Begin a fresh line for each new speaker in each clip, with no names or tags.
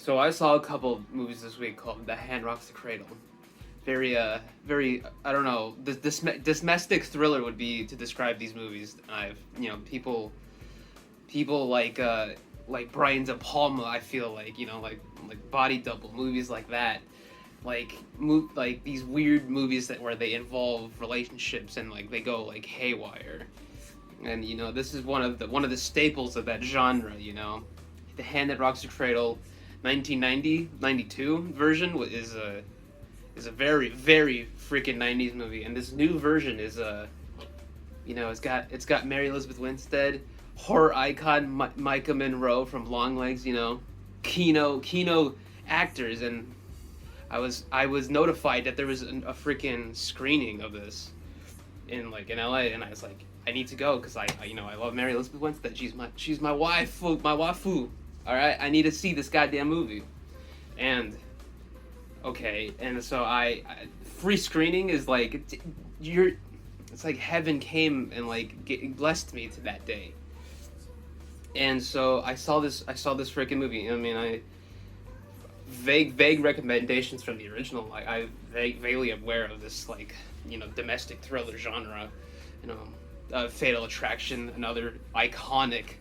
So I saw a couple of movies this week called The Hand Rocks the Cradle. Very, I don't know, this domestic thriller would be to describe these movies. I've, people like Brian De Palma, I feel like Body Double, movies like that. Like these weird movies where they involve relationships and like they go like haywire, and this is one of the staples of that genre. The Hand That Rocks the Cradle, 1992 version is a very very freaking 90s movie, and this new version is it's got Mary Elizabeth Winstead, horror icon Maika Monroe from Longlegs, Kino actors, and I was notified that there was a freaking screening of this in LA, and I was like, I need to go because I love Mary Elizabeth Winstead. She's my waifu. All right, I need to see this goddamn movie. And okay, and so I free screening is like it's like heaven came and blessed me to that day. And so I saw this freaking movie. I mean, vague recommendations from the original. I'm vaguely aware of this domestic thriller genre. Fatal Attraction, another iconic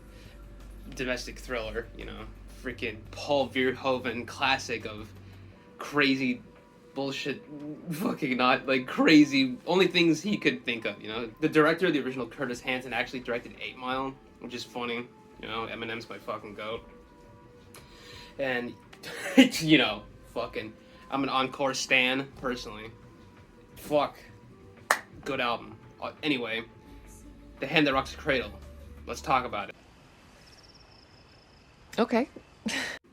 domestic thriller. Freaking Paul Verhoeven classic of crazy bullshit, fucking not crazy. Only things he could think of. The director of the original, Curtis Hanson, actually directed 8 Mile, which is funny. Eminem's my fucking goat. And fucking, I'm an Encore stan, personally. Fuck. Good album. Anyway, The Hand That Rocks the Cradle. Let's talk about it.
Okay.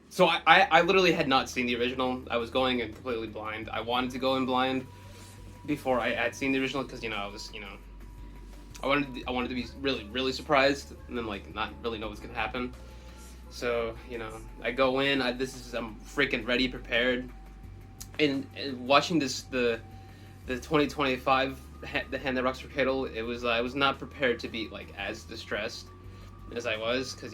So I literally had not seen the original. I was going in completely blind. I wanted to go in blind before I had seen the original because, I wanted to be really, really surprised and then, not really know what's going to happen. So, I go in, I'm freaking ready, prepared, and watching the 2025 The Hand That Rocks the Cradle, I was not prepared to be, as distressed as I was, because,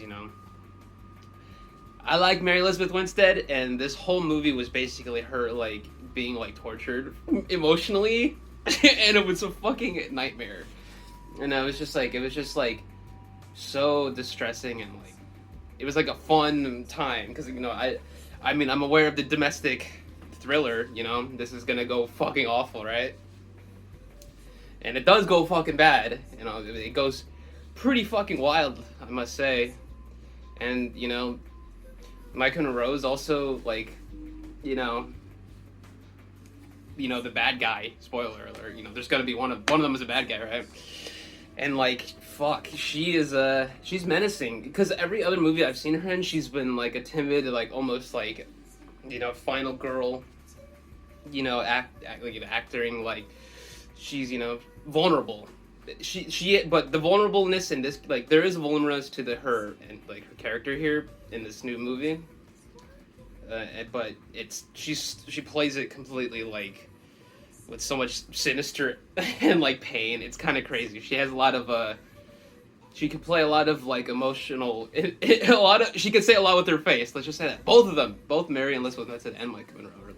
I like Mary Elizabeth Winstead, and this whole movie was basically her, being, tortured emotionally, and it was a fucking nightmare. And it was just, so distressing, and, it was a fun time because I'm aware of the domestic thriller. This is gonna go fucking awful, right? And it does go fucking bad. It goes pretty fucking wild, I must say. And Maika Monroe is also the bad guy. Spoiler alert. There's gonna be one of them is a bad guy, right? And fuck, she's menacing, because every other movie I've seen her in, she's been a timid, almost final girl, acting she's vulnerable. But the vulnerableness in this, there is a vulnerableness to her and her character here in this new movie. But she plays it completely with so much sinister and pain. It's kind of crazy. She has a lot of she can play a lot of emotional she can say a lot with her face. Let's just say that both Mary and Elizabeth Winstead and Maika Monroe are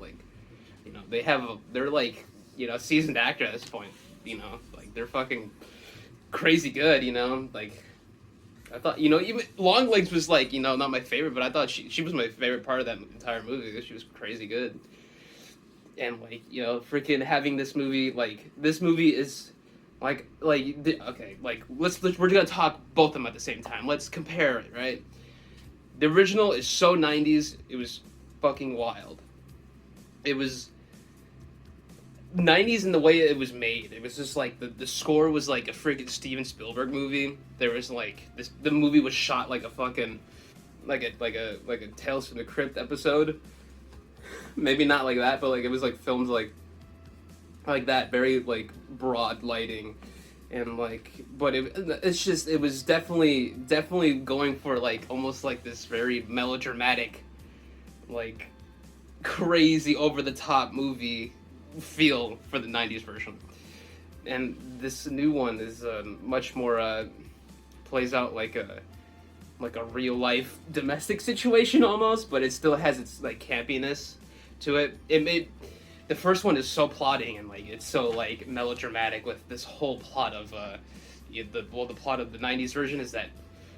they're seasoned actor at this point. They're fucking crazy good. I thought even Longlegs was not my favorite, but I thought she was my favorite part of that entire movie because she was crazy good. And freaking having this movie, this movie is okay, we're gonna talk both of them at the same time. Let's compare it, right? The original is so 90s, it was fucking wild. It was 90s in the way it was made. It was just the score was a freaking Steven Spielberg movie. There was the movie was shot like a fucking like a Tales from the Crypt episode. Maybe not like that, but it was filmed like that, very broad lighting, and but it was definitely going for almost this very melodramatic, crazy over the top movie feel for the 90s version. And this new one is much more plays out like like a real life domestic situation almost, but it still has its like campiness to it. The first one is so plotting and like it's so like melodramatic with this whole plot of the plot of the '90s version is that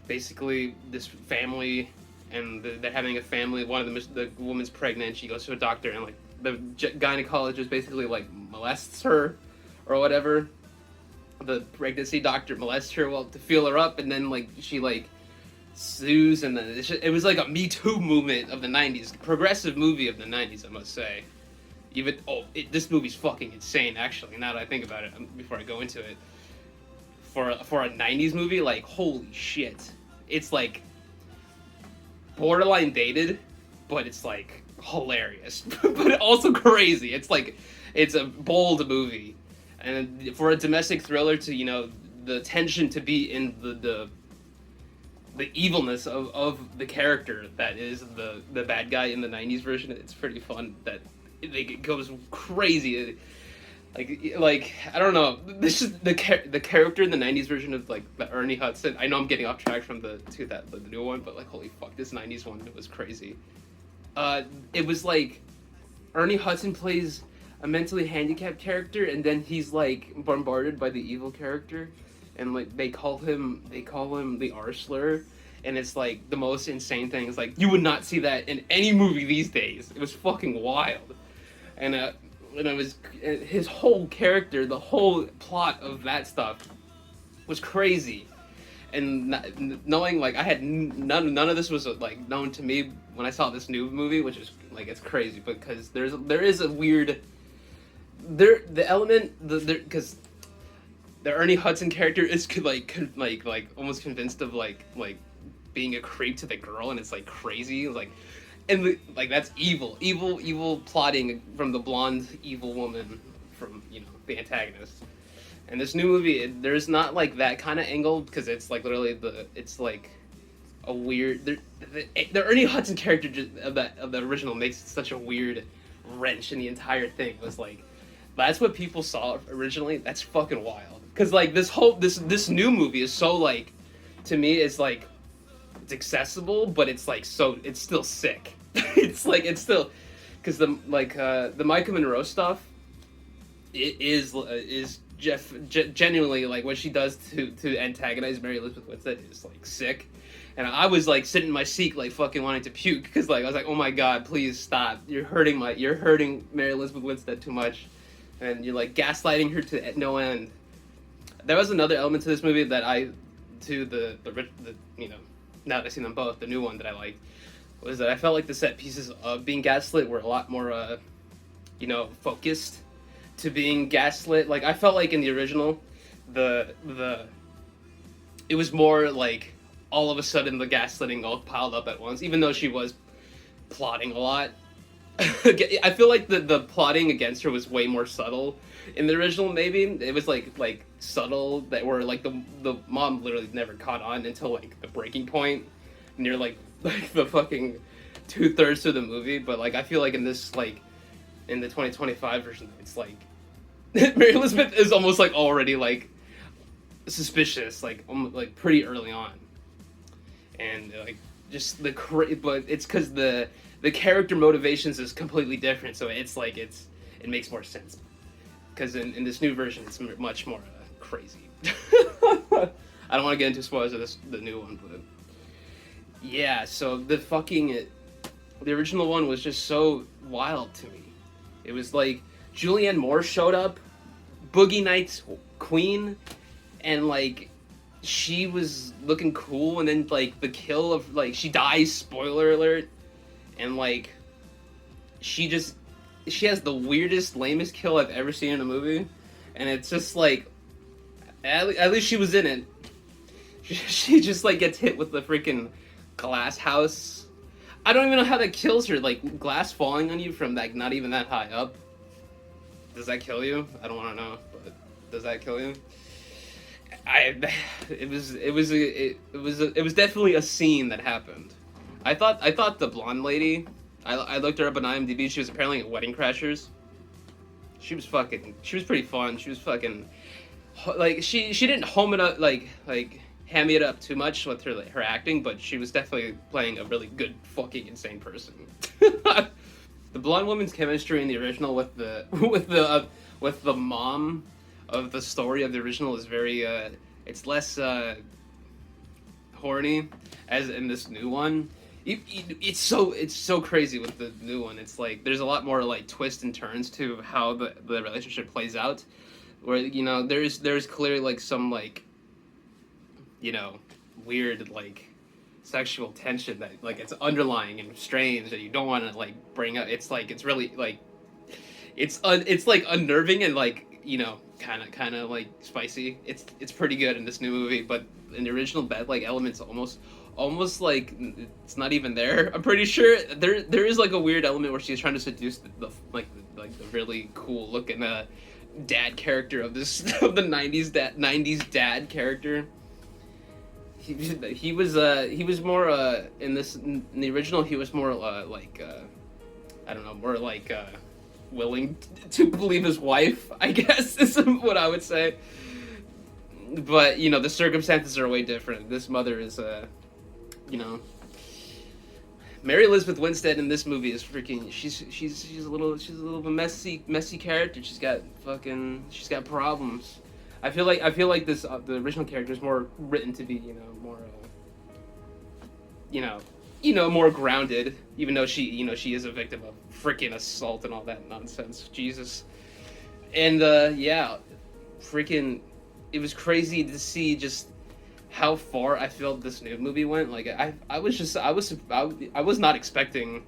basically this family and they're having a family. One of the woman's pregnant. She goes to a doctor and like the gynecologist basically like molests her or whatever. The pregnancy doctor molests her to feel her up, and then like she like sues, and then it was like a Me Too movement of the '90s, progressive movie of the '90s, I must say. Even this movie's fucking insane. Actually, now that I think about it, before I go into it, for a '90s movie, like holy shit, it's like borderline dated, but it's like hilarious, but also crazy. It's like it's a bold movie, and for a domestic thriller to the tension to be in the evilness of the character that is the bad guy in the '90s version. It's pretty fun that it goes crazy. Like I don't know. This is the character in the '90s version of like the Ernie Hudson. I know I'm getting off track from the new one, but like holy fuck, this '90s one was crazy. It was like Ernie Hudson plays a mentally handicapped character, and then he's like bombarded by the evil character, and like they call him the R slur, and it's like the most insane thing. It's like you would not see that in any movie these days. It was fucking wild, and it was his whole character, the whole plot of that stuff was crazy, and knowing like I had none of this was like known to me when I saw this new movie, which is like it's crazy because there is a weird the element because the Ernie Hudson character is like almost convinced of like being a creep to the girl, and it's like crazy like. And like that's evil plotting from the blonde evil woman from the antagonist. And this new movie, there's not like that kind of angle because it's like literally it's like a weird the Ernie Hudson character of the original makes such a weird wrench in the entire thing. It was like that's what people saw originally. That's fucking wild because like this new movie is so like to me it's like. It's accessible, but it's like it's still sick. it's still because the Maika Monroe stuff it is genuinely like what she does to antagonize Mary Elizabeth Winstead is like sick, and I was like sitting in my seat like fucking wanting to puke because like I was like oh my god please stop, you're hurting Mary Elizabeth Winstead too much, and you're like gaslighting her to no end. There was another element to this movie that now that I've seen them both, the new one that I liked was that I felt like the set pieces of being gaslit were a lot more, focused to being gaslit. Like I felt like in the original, it was more like all of a sudden the gaslighting all piled up at once, even though she was plotting a lot. I feel like the plotting against her was way more subtle in the original. Maybe it was like subtle that were like the mom literally never caught on until like the breaking point near like the fucking 2/3 of the movie. But like I feel like in this like in the 2025 version it's like Mary Elizabeth is almost like already like suspicious like almost like pretty early on, and like just but it's because the character motivations is completely different, so it's like it makes more sense because in this new version it's much more crazy. I don't want to get into spoilers of the new one, but yeah, so the original one was just so wild to me. It was like Julianne Moore showed up, Boogie Nights queen, and like she was looking cool, and then like the kill of like she dies, spoiler alert, and like she has the weirdest, lamest kill I've ever seen in a movie, and it's just like at least she was in it. She just like gets hit with the freaking glass house. I don't even know how that kills her, like glass falling on you from like not even that high up. Does that kill you? I don't want to know, but does that kill you? It was definitely a scene that happened. I thought the blonde lady, I looked her up on IMDb. She was apparently at Wedding Crashers. She was pretty fun. She was fucking like she didn't home it up like hamming it up too much with her acting, but she was definitely playing a really good fucking insane person. The blonde woman's chemistry in the original with the with the mom of the story of the original is very it's less horny as in this new one. It's so crazy with the new one. It's like there's a lot more like twists and turns to how the relationship plays out, where you know there's clearly like some like, you know, weird like sexual tension that like it's underlying and strange that you don't want to like bring up. It's like it's really like it's like unnerving and like, you know, kind of like spicy. It's pretty good in this new movie, but in the original bad like elements almost like it's not even there. I'm pretty sure there is like a weird element where she's trying to seduce the really cool looking dad character of this of the 90s dad character. He was more in the original he was more like I don't know, more like willing to believe his wife, I guess is what I would say. But you know the circumstances are way different. This mother is you know, Mary Elizabeth Winstead in this movie is freaking. She's a little messy character. She's got problems. I feel like this the original character is more written to be, you know, more more grounded, even though she is a victim of freaking assault and all that nonsense. Jesus. And yeah, freaking it was crazy to see just how far I felt this new movie went. Like I was not expecting,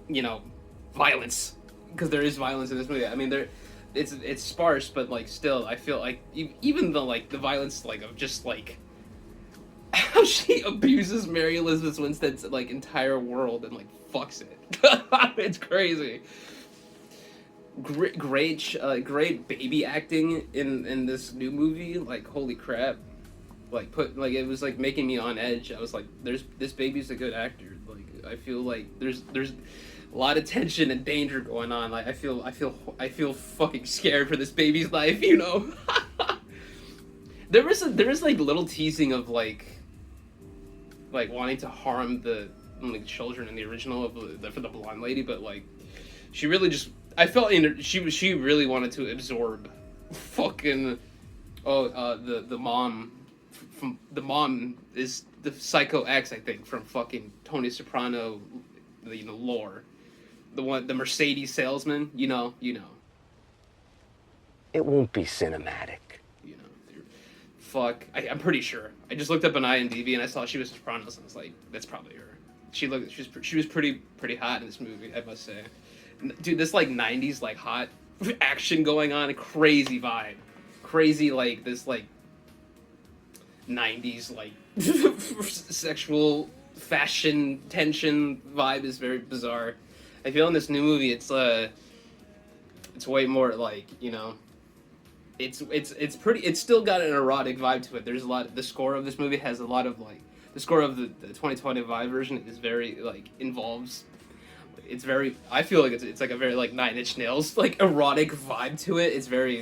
you know, violence, because there is violence in this movie. I mean it's sparse, but like still I feel like even the like the violence like of just like how she abuses Mary Elizabeth Winstead's like entire world and like fucks it. It's crazy. Great baby acting in this new movie. Like holy crap. Like it was like making me on edge. I was like, this baby's a good actor. Like I feel like there's a lot of tension and danger going on. Like I feel fucking scared for this baby's life, you know. there was like little teasing of like wanting to harm the like children in the original of for the blonde lady, but like she really just she really wanted to absorb fucking the mom. From the mom is the Psycho X, I think, from fucking Tony Soprano, you know, lore. The Mercedes salesman, you know.
It won't be cinematic.
You know, fuck. I'm pretty sure. I just looked up on IMDb and I saw she was Sopranos and I was like, that's probably her. She was pretty hot in this movie, I must say. Dude, this like 90s like hot action going on, crazy vibe, crazy like this like 90s like sexual fashion tension vibe is very bizarre. I feel in this new movie it's way more like, you know, it's pretty, it's still got an erotic vibe to it. There's a lot, the score of this movie has a lot of like, the score of the 2020 Vive version is very like involves, it's very, I feel like it's like a very like Nine Inch Nails like erotic vibe to it. It's very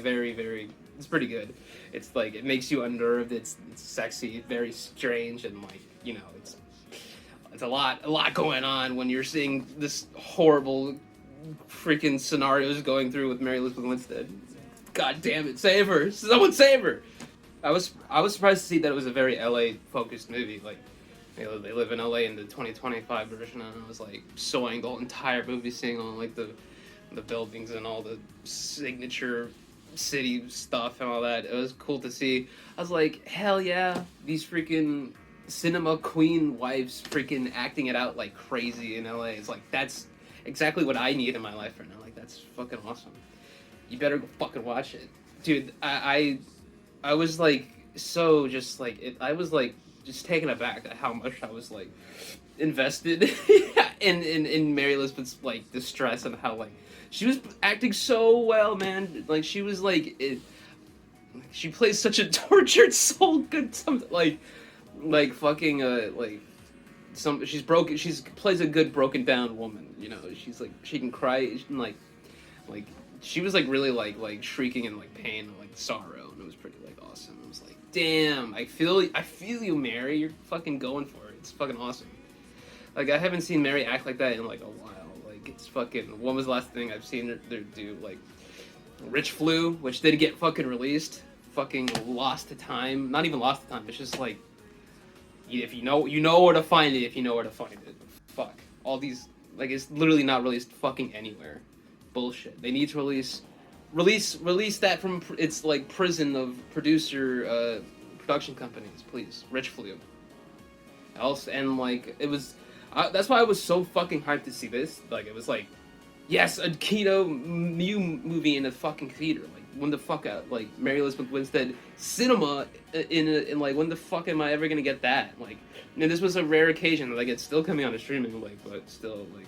it's pretty good. It's like it makes you unnerved. It's sexy, very strange, and like, you know, it's a lot going on when you're seeing this horrible freaking scenarios going through with Mary Elizabeth Winstead. God damn it, save her! Someone save her! I was surprised to see that it was a very LA focused movie. Like, they live in LA in the 2025 version, and I was like sewing the whole entire movie, seeing all like the buildings and all the signature city stuff and all that. It was cool to see. I was like, hell yeah, these freaking cinema queen wives freaking acting it out like crazy in LA. It's like, that's exactly what I need in my life right now. Like, that's fucking awesome. You better go fucking watch it. Dude, I was like, so just like, I was like, just taken aback at how much I was like invested in Mary Elizabeth's like distress and how like she was acting so well, man. Like she was like she plays such a tortured soul. Good, something like fucking like she's broken. She's plays a good broken down woman. You know, she's like she can cry and like she was like really like shrieking in like pain and like sorrow, and it was pretty like awesome. I was like, damn, I feel you, Mary. You're fucking going for it. It's fucking awesome. Like, I haven't seen Mary act like that in like a while. Like, it's fucking. When was the last thing I've seen her do? Like, Rich Flu, which did get fucking released. Fucking lost to time. Not even lost to time. It's just like, if you know where to find it. If you know where to find it. Fuck all these. Like, it's literally not released fucking anywhere. Bullshit. They need to release that from its like prison of production companies, please. Rich Flu. Else, and like it was. That's why I was so fucking hyped to see this. Like, it was like, yes, a Keto Mew movie in a fucking theater. Like, when the fuck out? Like, Mary Elizabeth Winstead cinema in like, when the fuck am I ever gonna get that? Like, and this was a rare occasion. Like, it's still coming on a streaming, like, but still, like,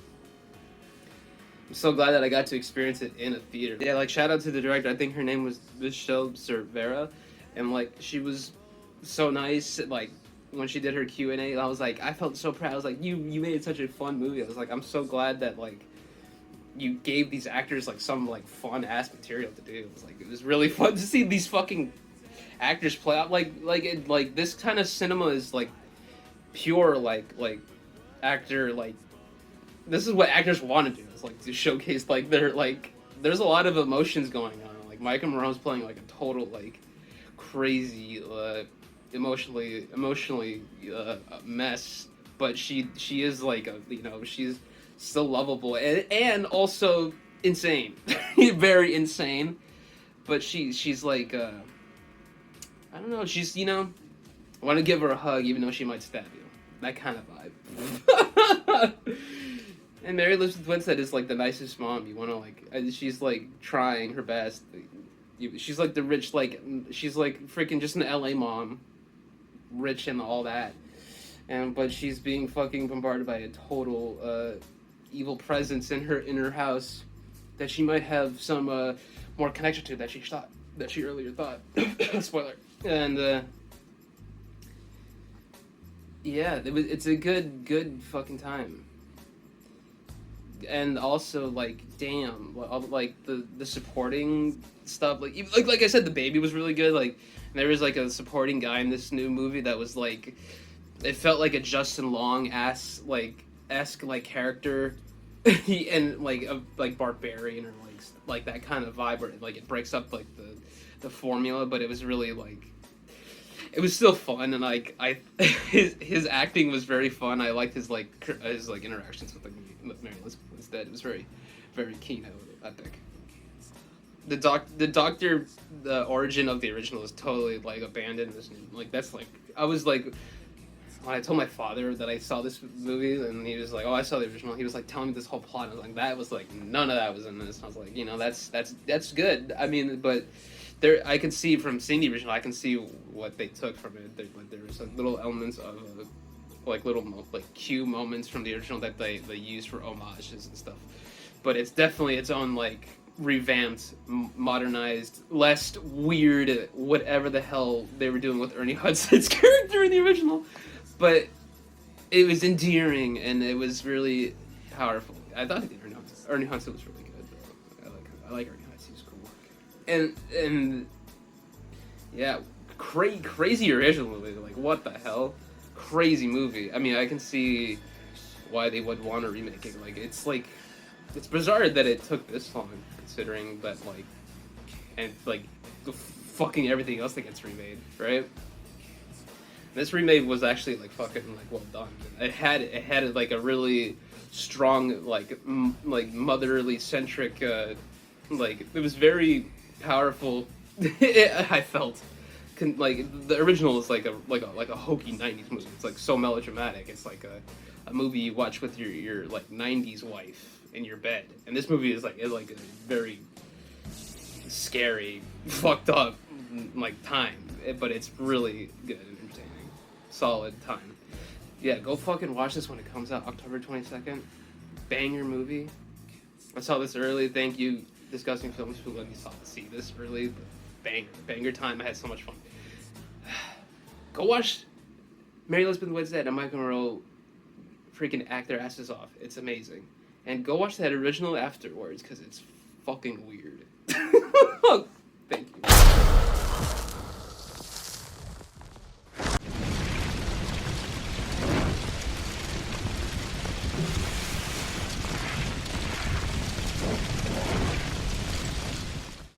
I'm so glad that I got to experience it in a theater. Yeah, like, shout out to the director. I think her name was Michelle Cervera, and like, she was so nice. Like, when she did her Q&A, I was like, I felt so proud. I was like, you made such a fun movie. I was like, I'm so glad that like you gave these actors like some like fun ass material to do. It was like, it was really fun to see these fucking actors play out. Like this kind of cinema is like pure like actor, like this is what actors want to do. It's like to showcase like their like there's a lot of emotions going on. Like Maika Monroe's playing like a total like crazy emotionally mess, but she is like a, you know, she's still lovable and also insane. Very insane, but she's like I don't know, she's, you know, want to give her a hug even though she might stab you, that kind of vibe. And Mary Elizabeth Winstead is like the nicest mom. You want to like, she's like trying her best. She's like the rich, like she's like freaking just an LA mom, rich and all that, but she's being fucking bombarded by a total evil presence in her house that she might have some more connection to that she earlier thought. Spoiler. And yeah, it's a good fucking time. And also, like, damn, like the supporting stuff, like I said, the baby was really good. Like, there was like a supporting guy in this new movie that was like, it felt like a Justin Long esque like character, and like a like barbarian or like that kind of vibe where like it breaks up like the formula, but it was really like, it was still fun, and like his acting was very fun. I liked his interactions with Mary Elizabeth Winstead. It was very, very keynote epic. The origin of the original is totally like abandoned. Like, that's like, I was like, when I told my father that I saw this movie, and he was like, "Oh, I saw the original." He was like telling me this whole plot. And I was like, "That was like none of that was in this." And I was like, you know, that's good. I mean, but there, I can see from seeing the original, I can see what they took from it. There was like little elements of like little like cue moments from the original that they used for homages and stuff. But it's definitely its own like revamped, modernized, less weird, whatever the hell they were doing with Ernie Hudson's character in the original. But it was endearing, and it was really powerful. I thought Ernie Hudson was really good. I like Ernie Hudson. He's cool. And yeah, crazy original movie. Like, what the hell? Crazy movie. I mean, I can see why they would want to remake it. It's bizarre that it took this long, considering that fucking everything else that gets remade, right? This remake was actually like fucking like well done. It had like a really strong like motherly centric like, it was very powerful. I felt like the original is like a hokey 90s movie. It's like so melodramatic. It's like a movie you watch with your like 90s wife in your bed. And this movie is like a very scary, fucked up like time, but it's really good and entertaining. Solid time. Yeah, go fucking watch this when it comes out, October 22nd. Banger movie. I saw this early. Thank you, Discussing Films, who let me see this early. But banger time. I had so much fun. Go watch Mary Elizabeth Winstead and Maika Monroe freaking act their asses off. It's amazing. And go watch that original afterwards, because it's fucking weird. Thank you.